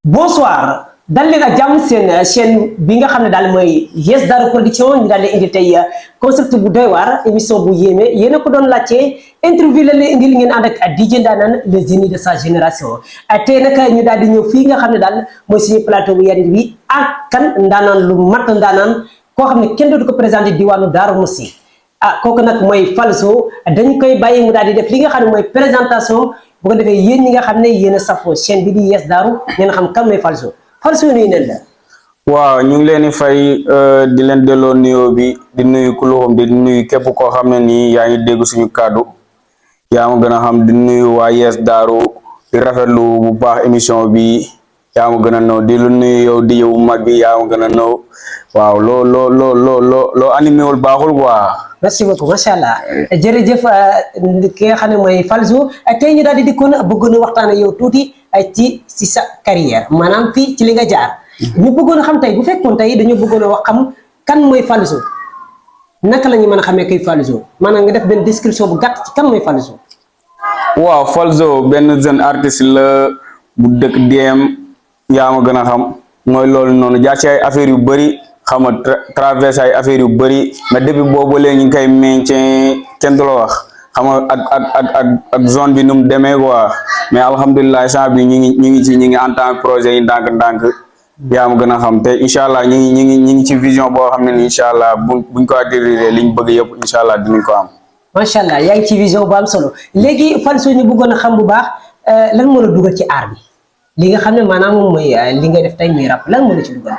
Bonsoir dal leen ak jàmm seen chaîne bi nga xam ne daal mooy Yes Darou Production ñu daal di indi tey concept bu doy waar émission bu yéeme yéen a ko doon laajte interview la leen indil ngeen ànd ak DJ Ndaanaan le génie de sa génération tey nag ñu daal di ñëw fii nga xam ne daal mooy suñu plateau bu yàgg bi ak kan ndaanaan lu mat ndaanaan koo xam ne kenn dootu ko présenté diwaanu Darou Moussi kooku nag mooy Falzo dañ koy bàyyi mu daal di def li nga xam ne mooy présentation. bu ko defee yéen ñi nga xam ne yéen a safoo chaîne bi di Yes Darou ngeen xam kan mooy Falzo nuyu nañ la. waaw ñu ngi leen di fay di leen delloo nuyoo bi di nuyu kuluxum di nuyu képp koo xam ne nii yaa ngi dégg suñu kàddu yaa ma gën a xam di nuyu waa Yes Darou di rafetlu bu baax émission bi yaa ma gën a naw di lu nuyu yow di yow mag bi yaa ma gën a naw waaw loo animé wul baaxul quoi. merci beaucoup macha allah jërëjëf ki nga xam ne mooy Falzo tey ñu daal di dikkoon bëggoon a waxtaan ak yow tuuti ci sa carrière maanaam fii ci li nga jaar ñu bëggoon a xam tey bu fekkoon tey dañoo bëggoon a wax xam kan mooy Falzo naka la ñu mën a xamee kay Falzo maanaam nga def benn description bu gàtt ci kan mooy Falzo. waaw Falzo benn jeune artiste la bu dëkk DM yaa ma gën a xam mooy loolu noonu jaar ci ay affaires yu bëri. xam nga traversé ay affaires yu bëri mais depuis boobu léegi ñu ngi koy maintien kenn du la wax xam nga ak zone bi nu mu demee quoi mais alhamdulilah saa bi ñu ngi en tant projet yi ndànk-ndànk yaa ma gën a xam te incha allah ñu ngi ci vision boo xam ne ni incha allah buñ ko atterrir liñ bëgg yëpp incha allah dinañ ko am. macha allah yaa ngi ci vision bu am solo léegi Falzo ñu bëggoon a xam bu baax lan moo la dugal ci art bi li nga xam ne maanaam moom mooy li ngay def tey muy rap lan moo la ci dugal.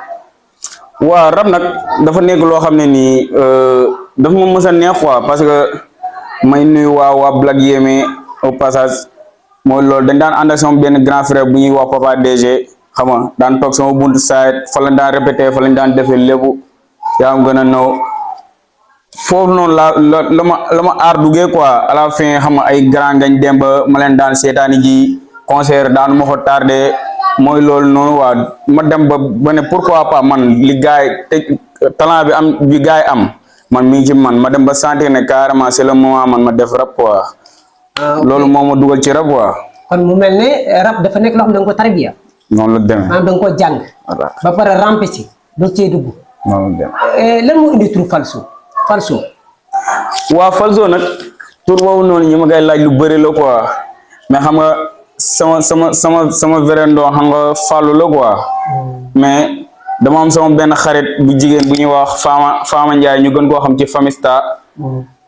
waaw rap nag dafa nekk loo xam ne nii dafa ma mës a neex quoi parce que may nuyu waa Black Yémé au passage mooy loolu dañ daan ànd ak sama benn grand frère bu ñuy wax Papa DG xam nga daan toog sama buntu side fa lañ daan répété fa lañ daan defee lépp yaa ngi gën a naw foofu noonu la ma aar duggee quoi à la fin xam nga ay grand ngañ dem ba ma leen daan seetaani ji concert daan ma ko tardé. mooy loolu noonu waa ma dem ba ne pourquoi pas man li gaay te talent bi am bi gaay am man mi ngi ci man ma dem ba sentir ne carrément c'est le moment man ma def rap quoi. loolu moo ma dugal ci rap quoi. kon mu mel ne rap dafa nekk loo xam ne da nga ko tarbiya. noonu la demee maanaam da nga koo jàng. ba pare rampe si doo cee dugg. noonu la demee. lan moo indi tur Falzo. waaw Falzo nag tur boobu noonu ñi ma koy laaj lu bëri la quoi mais xam nga. sama vrai ndoo xam nga Fallou la quoi mais dama am sama benn xarit bu jigéen bu ñuy wax Fama Ndiaye ñu gën koo xam ci Famista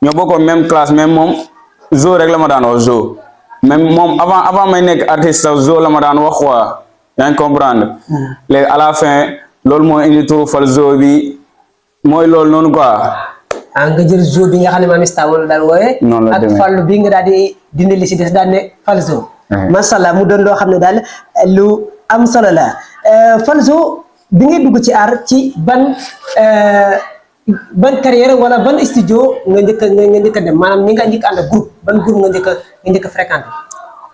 ñoo bokkoon même classe même moom Zo rek la ma daan wax Zo même moom avant may nekk artiste sax Zo la ma daan wax quoi yaa ngi comprendre léegi à la fin loolu moo indi turu Falzo bi mooy loolu noonu quoi nga jël Zo bi nga xam ne Famista wala daal wooye noonu la demee ak Fallou bi nga daal di dindi li si des daal ne Falzo macha allah mu doon loo xam ne daal lu am solo la Falzo bi ngay dugg ci art ci ban carrière wala ban studio nga njëkk a dem maanaam ñi nga njëkk a ànd ak groupe ban groupe nga njëkk a fréquenté.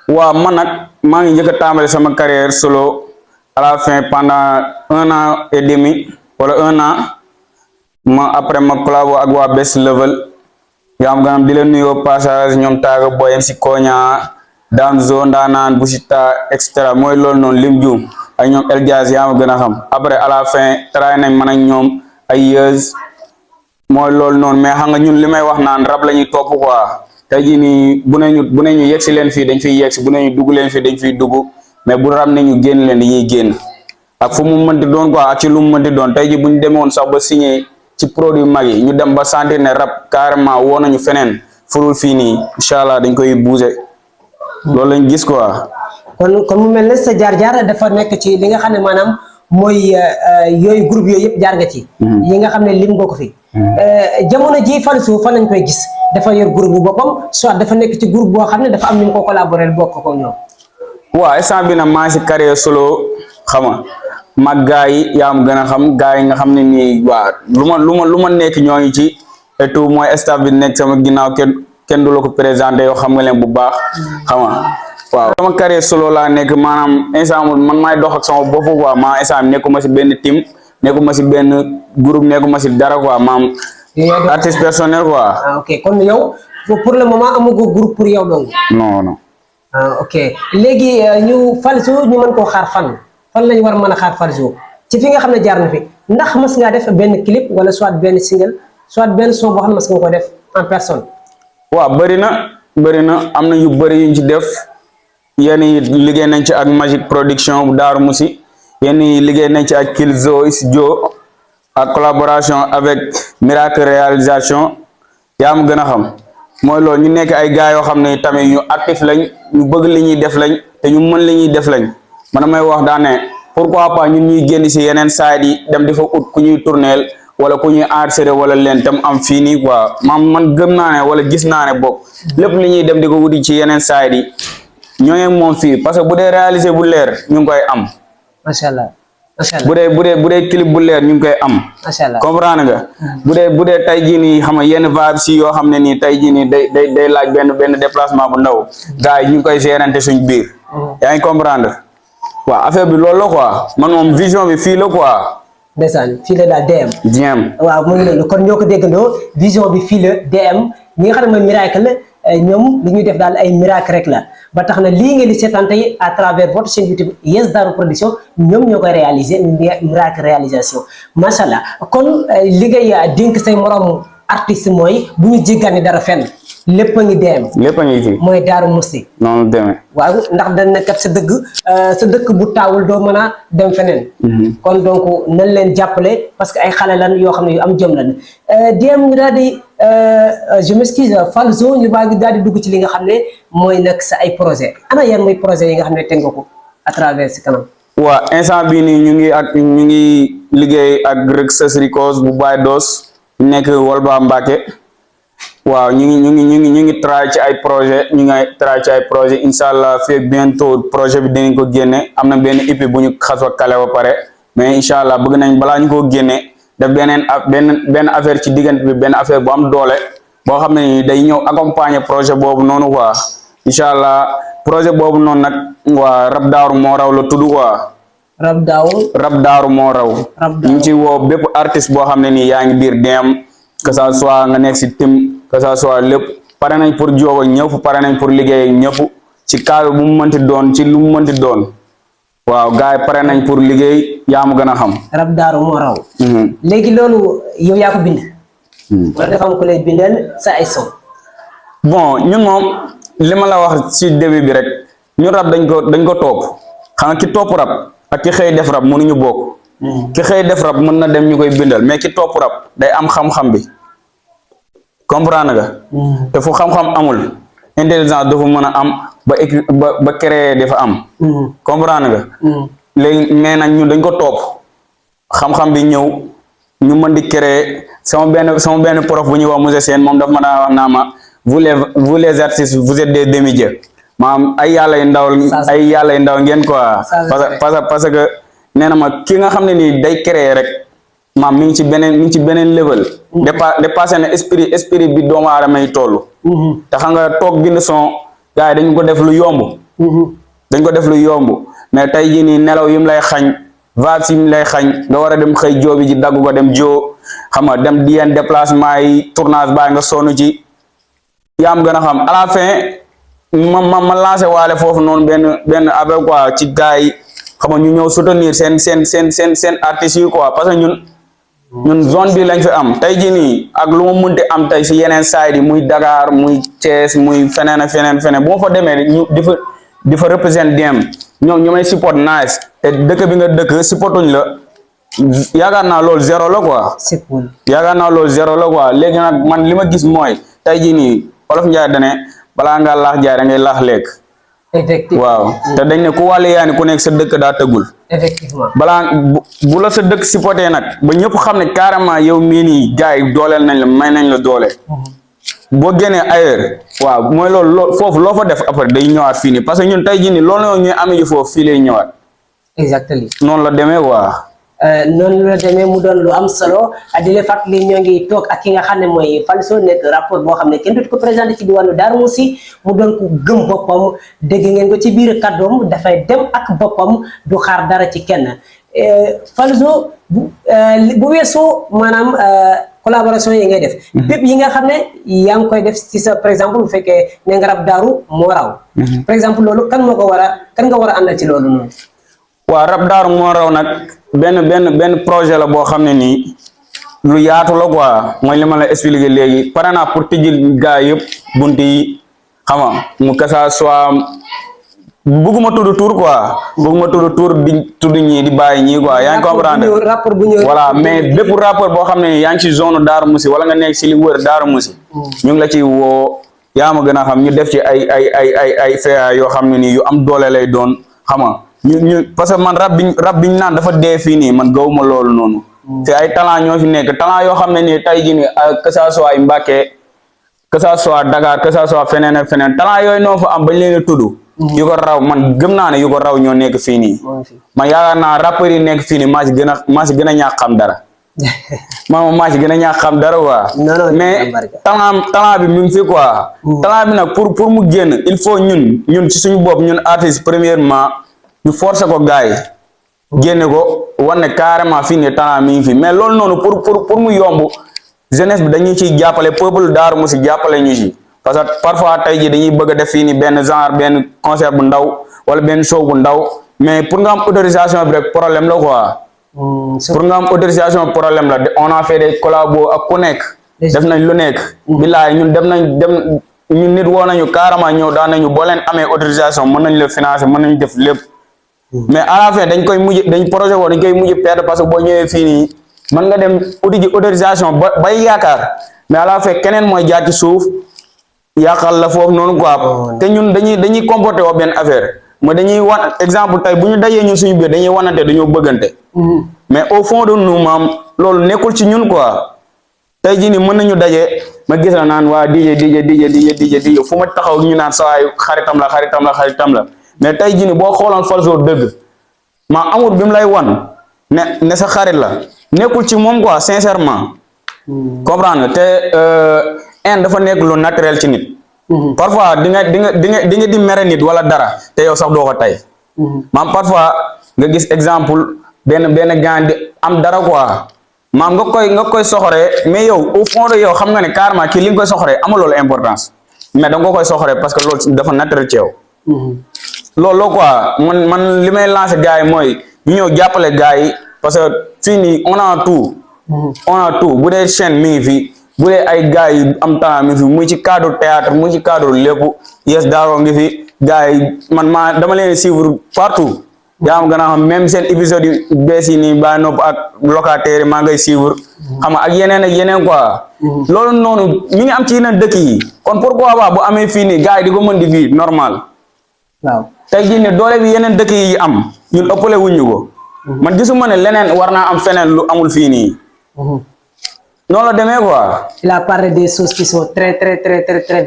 waaw man nag maa ngi njëkk a tàmbali sama carrière solo à la fin pendant 1 an et demi wala 1 an après ma collabo ak waa Best Level yaa am ganam di leen nuyoo passage ñoom taaga boyem si koña daan Zo Ndaanaan Bouchita et cetera mooy loolu noonu lim juum ak ñoom El Diaz yaa ma gën a xam après à la fin tray nañ man ak ñoom ay years mooy loolu noonu mais xam nga ñun li may wax naan rab la ñuy topp quoi tey jii nii bu ne ñu yegg si leen fii dañ fiy yegg si bu ne ñu dugg leen fii dañ fiy dugg mais bu rab ne ñu génn leen dañuy génn ak fu mu mënti doon quoi ak ci lu mu mënti doon tey jii bu ñu demoon sax ba signé ci produit mag yi ñu dem ba sentir ne rab carrément woo nañu feneen furul fii nii incha allah dañ koy bouger. loolu lañ gis quoi. kon mu mel ne sa jaar-jaar dafa nekk ci li nga xam ne maanaam mooy yooyu groupe yooyu yëpp jaar nga ci. yi nga xam ne lim nga ko fi. jamono ji Falzo fan lañ koy gis dafa yor groupe bu boppam soit dafa nekk ci groupe boo xam ne dafa am ñu ko collaborer bokk ko ñoom. waaw instant bi nag maa si carrière solo xam nga mag gaa yi yaa am gën a xam gaa yi nga xam ne nii waa lu ma nekk ñooñu ci et tout mooy staff bi nekk sama ginnaaw kenn du la ko présenté yoo xam nga leen bu baax xam nga waaw sama carrière solo laa nekk maanaam instant man maay dox ak sama bopp quoi maa instant nekkuma si benn team nekkuma si benn groupe nekkuma si dara quoi maam artiste personnel quoi. ok kon yow pour le moment amagu groupe pour yow donc. non. ok léegi ñu Falzo ñu mën koo xaar fan fan lañ war mën a xaar Falzo ci fi nga xam ne jaar na fi ndax mas ngaa def benn clip wala soit benn single soit benn son boo xam ne mas nga ko def en personne. waaw bëri na am na yu bëri yuñ ci def yenn yi liggéey nañ ci ak Magic Production bu Daaru Musi yenn yi liggéey nañ ci ak Kilzo Studio ak collaboration avec Miracle Réalisation yaa ma gën a xam mooy loolu ñu nekk ay gars yoo xam ne tamit ñu actif lañ ñu bëgg li ñuy def lañ te ñu mën li ñuy def lañ man may wax daa ne pourquoi pas ñun ñuy génn si yeneen side yi dem di fa ut ku ñuy tourneel wala ku ñuy enregistré wala leen tam am fii nii quoi man gëm naa ne wala gis naa ne boog lépp li ñuy dem di ko wuti ci yeneen side yi ñoo ngi moom fii parce que bu dee réalisé bu leer ñu ngi koy am. macha allah macha allah bu dee clip bu leer ñu ngi koy am. macha allah comprendre nga. bu dee tey jii nii xam nga yenn vibe si yoo xam ne nii tey jii nii day laaj benn déplacement bu ndaw gars yi ñu ngi koy gérante suñ biir. yaa ngi comprendre waaw affaire bi loolu la quoi man moom vision bi fii la quoi. ndeysaan fii la daal DM. DM waaw mu ngi noonu kon ñoo ko déggandoo vision bi fii la DM ñi nga xam ne mooy Miracle ñoom li ñuy def daal ay miracle rek la ba tax na lii ngeen di seetaan tey à travers votre chaîne YouTube Yes Darou Production ñoom ñoo koy réaliser Miracle réalisation macha allah kon liggéey dénk say morom artiste mooy bu ñu jéggaani dara fenn lépp a ngi DM. lépp a ngi fi mooy Darou Mousty. noonu demee. waaw ndax dañ ne kat sa dëkk bu taawul doo mën a dem feneen. kon donc nañ leen jàppale parce que ay xale lan yoo xam ne yu am jom lan DM ñu daal di je m'excuse Falzo ñu baa ngi daal di dugg ci li nga xam ne mooy nag sa ay projet ana yan mooy projet yi nga xam ne teg nga ko à travers si kanam. waaw instant bii nii ñu ngi liggéey ak Rexas Records bu Baye Dos nekk Walba Mbacke. waaw ñu ngi travailler ci ay projet incha allah fii bientôt projet bi dinañ ko génne am na benn EP bu ñu xas a kale ba pare mais incha allah bëgg nañ balaa ñu koo génne def benn affaire ci diggante bi benn affaire bu am doole boo xam ne ni day ñëw accompagner projet boobu noonu quoi incha allah projet boobu noonu nag waa Rab Daaru moo raw la tudd quoi. Rab Daaru moo raw. ñu ngi ci woo bépp artiste boo xam ne nii yaa ngi biir DM que ça soit nga nekk si tim que ça soit lépp pare nañ pour jóg ak ñëpp pare nañ pour liggéey ak ñëpp ci cadre bu mu mënti doon ci lu mu mënti doon waaw gars yi pare nañ pour liggéey yaa ma gën a xam. Rab Daaru moo raw. léegi loolu yow yaa ko bind. wala dafa am ku lay bindal sa ay son. bon ñun moom li ma la wax ci début bi rek ñun rab dañ ko topp xam nga ki topp rab ak ki xëy def rab mënuñu bokk. ki xëy def rab mën na dem ñu koy bindal mais ki topp rab day am xam-xam bi. comprendre nga. te fu xam-xam amul intelligence dafa mën a am ba créer dafa am. comprendre nga. léegi mais nag ñun dañ ko topp xam-xam bi ñëw ñu mën di créer sama benn prof bu ñuy wax monsieur Sène moom dafa mën a wax naa ma vous les artistes vous êtes des demi-dieux maanaam ay yàlla yu ndaw ngeen quoi. parce que nee na ma ki nga xam ne nii day créer rek. maam mi ngi ci beneen level. dépassé na esprit bi doomu aadama yi toll. te xam nga toog bind son gars yi dañu ko def lu yomb. dañ ko def lu yomb mais tey jii nii nelaw yi mu lay xañ vagues yi mu lay xañ nga war a dem xëy joo bi ji dagg ko dem joo xam nga dem di yenn déplacement yi tournage baa nga sonn ci yaam gën a xam à la fin ma lancé waale foofu noonu benn avec quoi ci gars yi xam nga ñu ñëw soutenir seen artistes yi quoi parce que ñun zone bi lañ fi am tey jii nii ak lu ma mënti am tey si yeneen side yi muy Dakar muy Thiès muy feneen ak feneen bu ma fa demee ñu di fa représenter DM ñoom ñu may support nice te dëkk bi nga dëkk supportuñ la yaakaar naa loolu zéro la quoi. yaakaar naa loolu zéro la quoi léegi nag man li ma gis mooy tey jii nii Olof Njaay dane balaa ngaa laax jaay da ngay laax lekk. effectivement waaw te dañ ne ku wàllu yaani ku nekk sa dëkk daa tëggul. effectivement balaa bu la sa dëkk supporté nag ba ñëpp xam ne carrément yow mii nii gars yi dooleel nañ la may nañ la doole. boo génnee ailleurs waaw mooy loolu foofu loo fa def après day ñëwaat fii nii parce que ñun tey jii nii loolu ñuy amee ji foofu fii lay ñëwaat. exactement noonu la demee waa. noonu la demee mu doon lu am solo di la fàttali ñoo ngi toog ak ki nga xam ne mooy Falzo nekk rapport boo xam ne kenn du ko présenté ci diwaanu Darou Mousty mu doon ko gëm boppam dégg ngeen ko ci biir kàddoom dafay dem ak boppam du xaar dara ci kenn Falzo bu weesoo maanaam collaboration yi ngay def. bépp yi nga xam ne yaa ngi koy def ci sa par exemple bu fekkee ne nga Rab Daaru moo raw. par exemple loolu kan nga war a àndal ci loolu noonu. waaw rap daaru moo raw nag benn projet la boo xam ne nii lu yaatu la quoi mooy li ma la expliquer léegi pare naa pour tijjil gaa yëpp bunt yi xam nga mu que ça soit bëgguma tudd tour quoi bëgguma tudd tour di tudd ñii di bàyyi ñii quoi yaa ngi comprendre voilà mais bépp rappeur boo xam ne yaa ngi ci zone Darou Moussi wala nga nekk si li wër Darou Moussi ñu ngi la ci woo yaa ma gën a xam ñu def ci ay fea yoo xam ne nii yu am doole lay doon xam nga ñu parce que man rap biñ naan dafa dee fii nii man gawuma loolu noonu te ay talent ñoo fi nekk talent yoo xam ne nii tey jii nii que ça soit ay Mbacké que ça soit Dakar que ça soit feneen ak feneen talent yooyu noo fa am bañ leen a tudd yu ko raw man gëm naa ne yu ko raw ñoo nekk fii nii man yaakaar naa rappeurs yi nekk fii nii maa si gën a ñàkk xam dara maa si gën a ñàkk xam dara quoi mais talent bi mu ngi fi quoi talent bi nag pour mu génn il faut ñun ci suñu bopp ñun artiste premièrement ñu forcer ko gars yi génne ko war ne carrément fii nii talent mi ngi fi mais loolu noonu pour mu yomb jeunesse bi dañuy ciy jàppale peuple Darou Moussi jàppale ñu ci parce que parfois tey jii dañuy bëgg a def fii nii benn concert bu ndaw wala benn show bu ndaw mais pour nga am autorisation bi rek problème la quoi pour nga am autorisation problème la on a fait des collabos ak ku nekk def nañ lu nekk billaay ñun ñun nit woo nañu carrément ñëw daan nañu boo leen amee autorisation mën nañ la financer mën nañ def lépp mais à la fin dañ koy mujj perdre parce que boo ñëwee fii nii mën nga dem uti ji autorisation bay yaakaar mais à la fin keneen mooy jaar ci suuf yàqal la foofu noonu quoi te ñun dañuy comporté woo benn affaire mooy dañuy wan exemple tey bu ñu dajee ñun suñu biir dañuy wanante dañoo bëggante mais au fond de nous maam loolu nekkul ci ñun quoi tey jii nii mën nañu daje ma gis la naan waa DJ fu ma taxaw ñu naan sawaay xaritam la mais tey jii nii boo xooloon Falzo dëgg maa amul bi mu lay wan ne sa xarit la nekkul ci moom quoi sincèrement comprendre nga te dafa nekk lu naturel ci nit parfois di nga di mere nit wala dara te yow sax doo ko tey maam parfois nga gis exemple benn gaan di am dara quoi maam nga koy soxoree mais yow au fond de yow xam nga ne carrément kii li nga koy soxoree amul loolu importance mais da nga koy soxoree parce que loolu dafa naturel ci yow loolu quoi man li may lancer gars yi mooy ñu ñëw jàppale gars yi parce que fii nii on a tout bu dee chaîne mi ngi fi bu dee ay gars yi am temps mi fi muy ci cadre théâtre muy ci cadre lépp Yes Darou ngi fi gars yi man dama leen suivre partout yaa am gën a xam même seen épisode yu bees yi nii bàyyi nopp ak locataire yi maa ngay suivre xam nga ak yeneen quoi loolu noonu mi ngi am ci yeneen dëkk yi kon pourquoi pas bu amee fii nii gars yi di ko mën di vie normal waaw tey jii ne doole bi yeneen dëkk yi am ñun ëppale wuñu ko man gisuma ne leneen war naa am feneen lu amul fii nii noonu la demee quoi. Il a parlé des choses qui sont très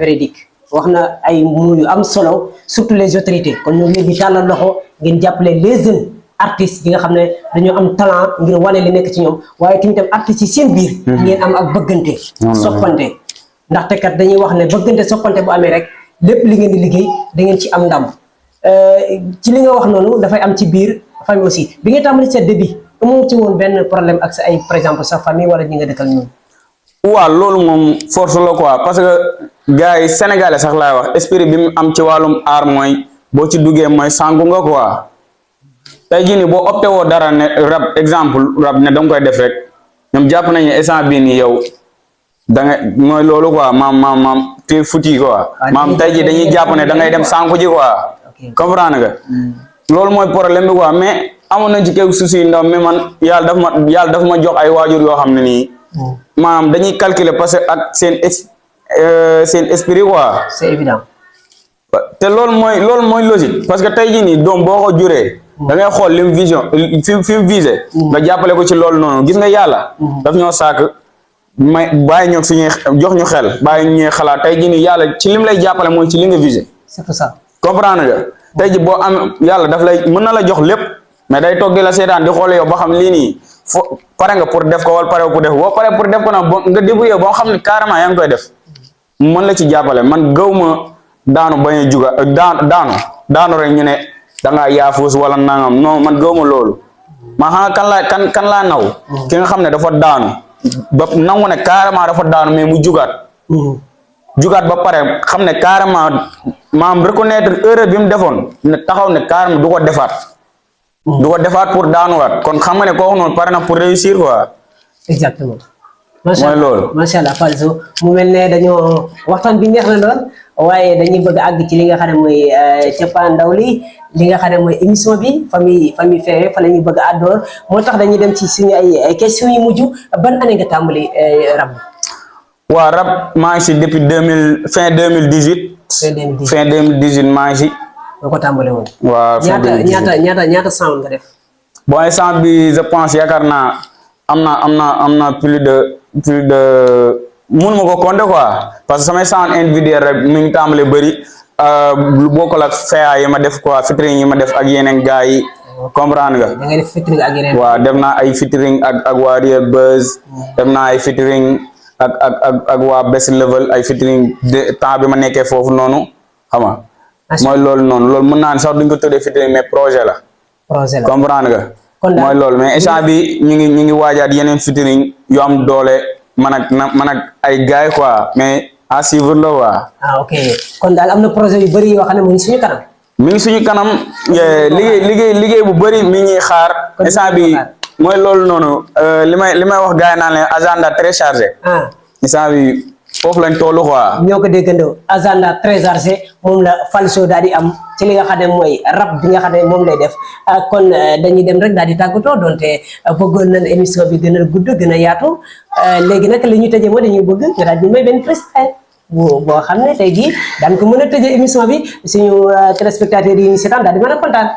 véridiques wax na ay mots yu am solo surtout les autorités kon ñoom ñoo di tàllal loxo ngeen jàppale les jeunes artistes yi nga xam ne dañoo am talent ngir wane li nekk ci ñoom waaye tamit artistes yi seen biir. ngeen am ak bëggante. soppante ndaxte kat dañuy wax ne bëggante soppante bu amee rek lépp li ngeen di liggéey da ngeen ci am ndam ci li nga wax noonu dafay am ci biir famille aussi bi nga tàmbali sa début. amoo ci woon benn problème ak sa ay par exemple sa famille wala ñi nga dëkkal ñoom. waaw loolu moom force la quoi parce que gars yi sénégalais sax laay wax esprit bi mu am ci wàllum art mooy boo ci duggee mooy sangu nga quoi tey jii nii boo opté woo dara ne rap exemple rap ne danga koy def rek ñoom jàpp nañu instant bii nii yow da nga mooy loolu quoi maam te futi quoi maam tey jii dañuy jàpp ne da ngay dem sangu ji quoi comprendre nga loolu mooy problème bi quoi mais. amoon nañ ci quelque souci ndaw mais man yàlla daf ma jox ay waajur yoo xam ne nii maanaam dañuy calculer parce que ak seen esprit quoi. C'est évident. te loolu mooy logique parce que tey jii nii doom boo ko juree da ngay xool lim vision fi mu visé nga jàppale ko ci loolu noonu gis nga yàlla daf ñoo sàkk may bàyyi ñoo suñuy jox ñu xel bàyyi ñuy xalaat tey jii nii yàlla ci lim lay jàppale mooy ci li nga visé. C'est pour ça. comprendre nga tey ji boo am yàlla daf lay mën na la jox lépp mais day toog di la seetaan di xoole yow ba xam lii nii fo pare nga pour def ko wala pare pour def boo pare pour def ko nag nga débrouillé boo xam ne carrément yaa ngi koy def mën la ci jàppale man gaw ma daanu bañ a juga daanu rek ñu ne da ngaa yaafuus wala nangam non man gaw ma loolu ma xanaa kan laa naw ki nga xam ne dafa daanu ba nangu ne carrément dafa daanu mais mu jugaat ba pare xam ne carrément maam reconnaître erreur bi mu defoon ne taxaw ne carrément du ko defaat du ko defaat pour daanuwaat kon xam nga ne kooku noonu pare na pour réussir quoi. exactement. mooy loolu macha allah Falzo mu mel ne dañoo waxtaan bi neex na lool waaye dañuy bëgg a àgg ci li nga xam ne mooy cappaandaw li nga xam ne mooy émission bi famille Ferré fa la ñuy bëgg a àddoor moo tax dañuy dem ci suñu ay questions yu mujj ban année nga tàmbali rab. waaw rab maa ngi si depuis fin 2018. fin 2018 maa ngi si. nga ko tàmbale woon. waaw fin 2018 ñaata sound nga def. bon instant bi je pense yaakaar naa am na plus de mënuma ko compter quoi parce que samay sound individuel rek mi ngi tàmbale bëri lu bokkul ak fea yi ma def quoi featuring yi ma def ak yeneen gars yi comprendre nga. da ngay def featuring ak yeneen. waaw def naa ay featuring ak waa Real Buzz. def naa ay featuring ak waa Best Level ay featuring de temps bi ma nekkee foofu noonu xam nga. mooy loolu noonu loolu mën naa ne sax duñ ko tuddee featuring mais projet la. comprendre nga. mooy loolu mais instant bi ñu ngi waajaat yeneen featuring yu am doole man ak ay gars quoi mais à suivre la waa. ok kon daal am na projet yu bëri yoo xam ne mu ngi suñu kanam. mi ngi suñu kanam liggéey bu bëri mi ñuy xaar. instant bi mooy loolu noonu li may wax gars yi naan leen agenda très chargé. instant bi foofu lañ tollu quoi. ñoo ko déggandoo agenda très chargé moom la Falzo daal di am ci li nga xam ne mooy rap bi nga xam ne moom lay def kon dañuy dem rek daal di tàggatoo donte bëggoon nañ émission bi gën a gudd gën a yaatu léegi nag li ñu tëjee mooy dañuy bëgg nga daal di may benn freestyle boo xam ne tey jii daan ko mën a tëjee émission bi suñu téléspectateurs yi ñu seetaan daal di mën a kontaan.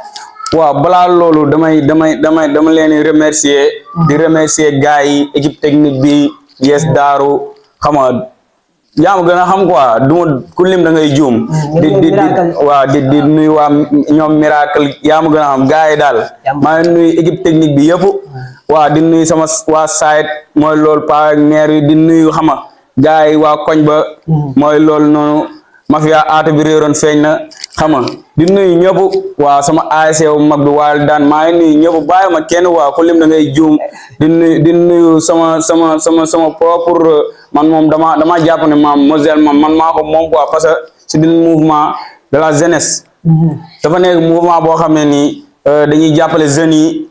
waaw balaa loolu dama leen di remercier. di remercier gars yi équipe technique bi Yes Darou xam nga yaa ma gën a xam quoi du ma ku lim da ngay juum. di nuyu waa ñoom Miracle yaa ma gën a xam gars yi daal. maa ngi nuyu équipe technique bi yëpp. waaw di nuyu sama waa site mooy loolu pa maire yi di nuyu xam nga gars yi waa koñ ba. mooy loolu noonu mafia aata bi réeroon feeñ na xam nga di nuyu ñëpp waa sama ASC wu mag bi waal daan maa ngi nuyu ñëpp bàyyi ma kenn waa ku lim da ngay juum di nuyu sama propre man moom dama jàpp ne maam Moselle man maa ko moom quoi parce que c'est du mouvement de la jeunesse. dafa nekk mouvement boo xam ne nii dañuy jàppale jeunes yi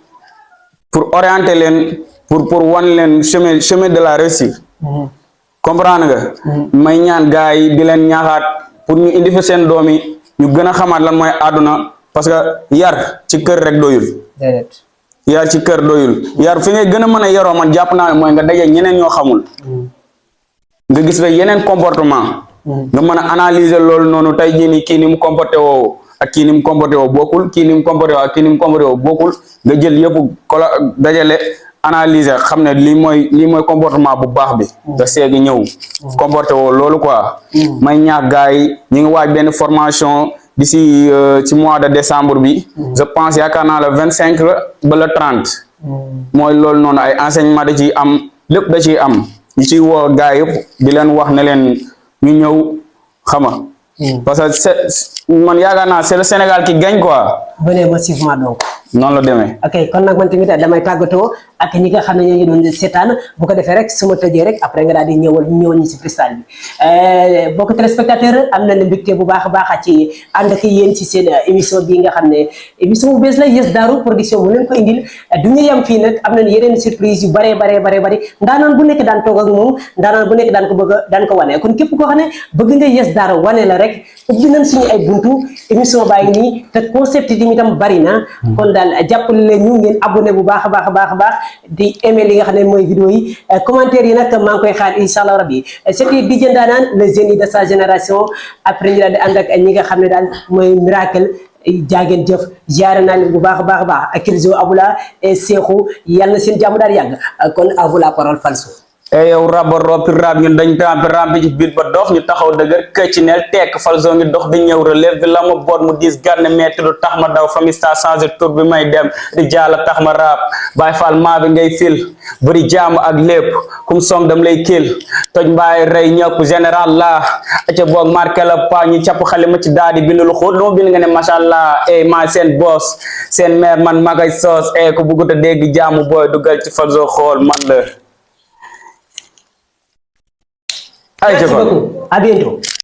pour orienter leen pour wan leen chemin de la réussite. comprendre nga. may ñaan gars yi di leen ñaaxaat pour ñu indi fa seen doom yi ñu gën a xamaat lan mooy àdduna parce que yar ci kër rek doyul. yar ci kër doyul yar fi ngay gën a mën a yaroo man jàpp naa ne mooy nga daje ñeneen ñoo xamul. nga gis fa yeneen comportement. nga mën a analyser loolu noonu tey jii nii kii ni mu comporté woo ak kii ni mu comporté woo bokkul kii ni mu comporté woo ak kii ni mu comporté woo bokkul nga jël yëpp dajale analyser xam ne lii mooy comportement bu baax bi. nga seegi ñëw. comporté woo loolu quoi. may ñaax gars yi ñu ngi waaj benn formation d'ici ci mois de décembre bi. je pense yaakaar naa le 25 ba le 30. mooy loolu noonu ay enseignement da ciy am lépp da ciy am. ñu ciy woo gars yëpp di leen wax ne leen ñu ñëw xama parce que man yaakaar naa c'est le Sénégal qui gagne quoi. venez massivement donc. noonu la demee. ok kon nag man tamit damay tàggatoo ak ñi nga xam ne ñoo ngi doon seetaan bu ko defee rek su ma tëjee rek après nga daal di ñëwal ñu si freestyle bi mbokk téléspectateur am na mbégte bu baax a baax ci ànd ak yéen ci seen émission bii nga xam ne émission bu bees la Yes Darou production mu leen ko indil du ñu yem fii nag am nañ yeneen surprise yu bare ndaanaan bu nekk daan toog ak moom ndaanaan bu nekk daan ko bëgg daan ko wane kon képp koo xam ne bëgg nga Yes Darou wane la rek ubbi nañ suñu ay buntu émission baa ngi nii te concept yi itam bari na kon daal jàppale leen ñu ngeen abonné bu baax a baax di aimer li nga xam ne mooy vidéo yi commentaire yi nag maa ngi koy xaar incha allah rabbi c'était DJ Ndaanaan le génie de sa génération après ñu daal di ànd ak ñi nga xam ne daal mooy Miracle jaageen jëf jaare naa leen bu baax a baax ak Kilzo Aboula et Cheikhou yàlla na seen jàmm daal yàgg kon à vous la parole Falzo. yow raba roppi rab ñun dañ rampi ci biir ba dof ñu taxaw dëgër këcc neel tekk Falzo ngi dox di ñëw relève bi la ma boot mu diis gànne metti du tax ma daw famille sta changé tour bi may dem di jaala tax ma raab Baay Faal maa bi ngay fil bëri jaamu ak lépp kum song dam lay kill toj mbaay rey ñëpp général la aca boog marqué la pa ñu capp xale ma ci daal di bind lu xóot lu ma bind nga ne macha allah maa seen boss seen mère man magay soos ku buggut a dégg jaamu booy dugal ci Falzo xool man la. Merci beaucoup. À bientôt.